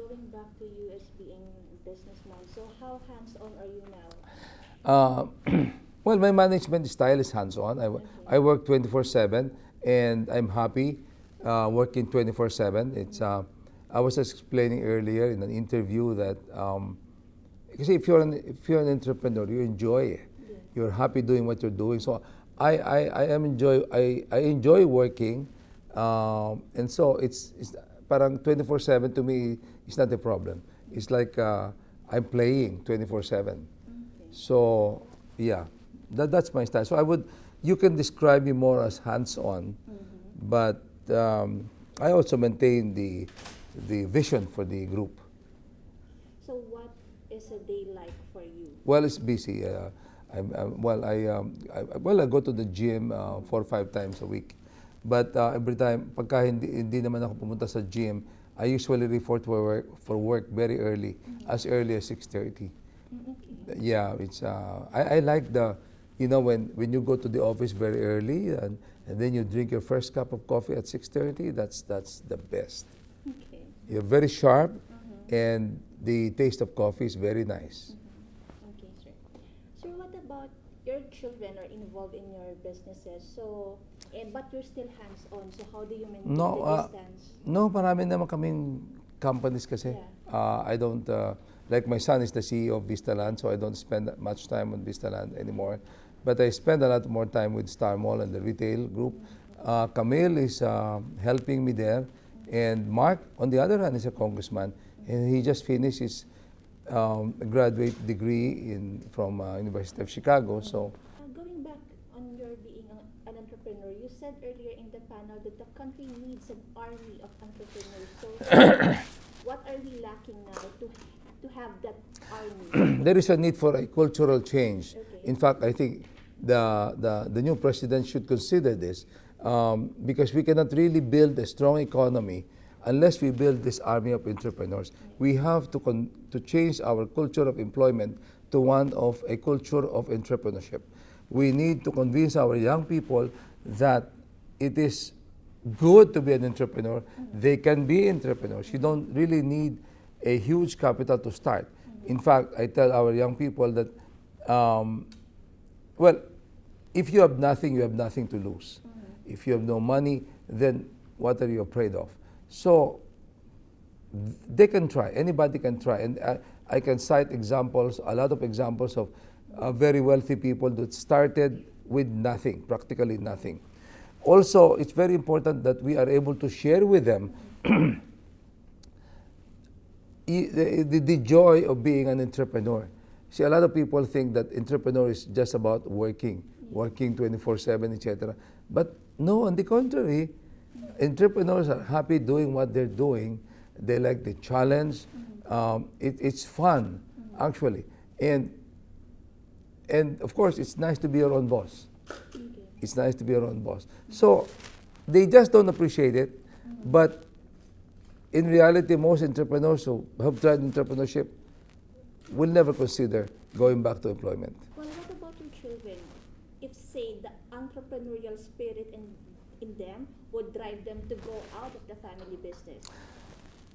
going back to you as being businessman, so how hands-on are you now? Uh, well, my management style is hands-on. I work 24/7, and I'm happy working 24/7. I was just explaining earlier in an interview that because if you're an entrepreneur, you enjoy it. Yes. You're happy doing what you're doing. So I enjoy working, and so it's parang 24/7 to me is not a problem. It's like I'm playing 24/7. Okay. So yeah, that's my style. So you can describe me more as hands-on, but I also maintain the vision for the group. So what is a day like for you? Well, it's busy. I go to the gym 4 or 5 times a week. But every time, pagka hindi naman ako pumunta sa gym, I usually report for work very early as 6:30. Okay. Yeah, I like when you go to the office very early and then you drink your first cup of coffee at 6:30. That's the best. Okay. You're very sharp, and the taste of coffee is very nice. Okay, sir. Sir, what about your children are involved in your businesses? So, but you're still hands-on. So, how do you maintain No, the distance? no, marami naman kaming companies kasi. Yeah. I don't, like my son is the CEO of Vistaland, so I don't spend that much time on Vistaland anymore. But I spend a lot more time with Star Mall and the retail group. Camille is helping me there. And Mark, on the other hand, is a congressman. And he just finished his graduate degree from University of Chicago. So Going back on your being an entrepreneur, you said earlier in the panel that the country needs an army of entrepreneurs. So, what are we lacking now to have that army? there is a need for a cultural change. Okay. In fact, I think the new president should consider this because we cannot really build a strong economy unless we build this army of entrepreneurs. We have to change our culture of employment to one of a culture of entrepreneurship. We need to convince our young people that it is good to be an entrepreneur. They can be entrepreneurs. You don't really need a huge capital to start. In fact, I tell our young people that, well, if you have nothing, you have nothing to lose. If you have no money, then what are you afraid of? So they can try. Anybody can try. And I can cite examples, a lot of examples of very wealthy people that started with nothing, practically nothing. Also, it's very important that we are able to share with them the joy of being an entrepreneur. See, a lot of people think that entrepreneur is just about working 24/7, etc. But no, on the contrary, entrepreneurs are happy doing what they're doing. They like the challenge. It's fun, actually. And of course, it's nice to be your own boss. Okay. It's nice to be your own boss. So they just don't appreciate it. But in reality, most entrepreneurs who have tried entrepreneurship will never consider going back to employment. Well, what about your children? If, say, the entrepreneurial spirit in them would drive them to go out of the family business?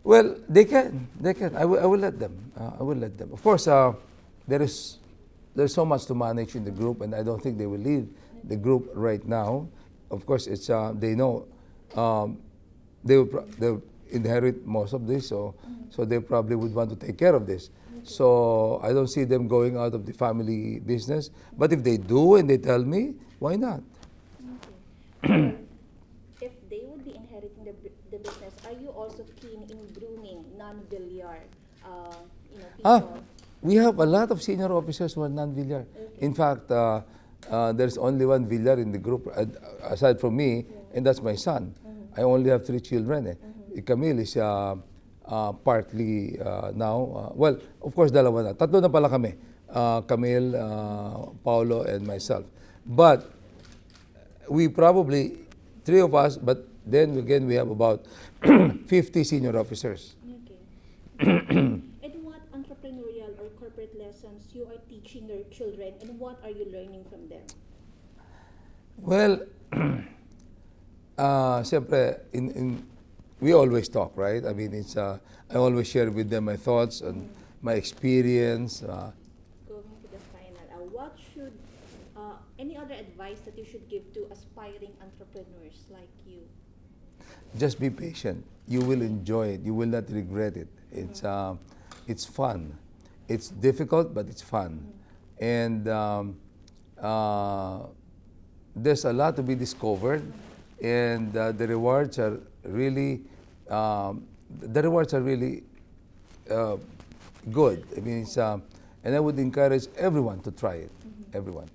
Well, they can. They can. I will let them. I will let them. Of course, there's so much to manage in the group, and I don't think they will leave the group right now. Of course, it's they know they'll inherit most of this, so they probably would want to take care of this. So I don't see them going out of the family business. But if they do and they tell me, why not? Okay. If they would be inheriting the business, are you also keen in grooming non-Villar, people? We have a lot of senior officers who are non-Villar. Okay. In fact, there's only one Villar in the group, aside from me, and that's my son. I only have 3 children. Camille is partly now. Well, of course, dalawa na. Tatlo na pala kami. Camille, Paulo, and myself. But we probably, 3 of us, but then again we have about 50 senior officers. Okay. And what entrepreneurial or corporate lessons you are teaching your children, and what are you learning from them? Well, siyempre, we always talk, right? I mean, it's I always share with them my thoughts and my experience. Going to the final, what should, any other advice that you should give to aspiring entrepreneurs like you? Just be patient. You will enjoy it. You will not regret it. It's fun. It's difficult, but it's fun. And there's a lot to be discovered, and the rewards are really good. I mean, and I would encourage everyone to try it. Everyone.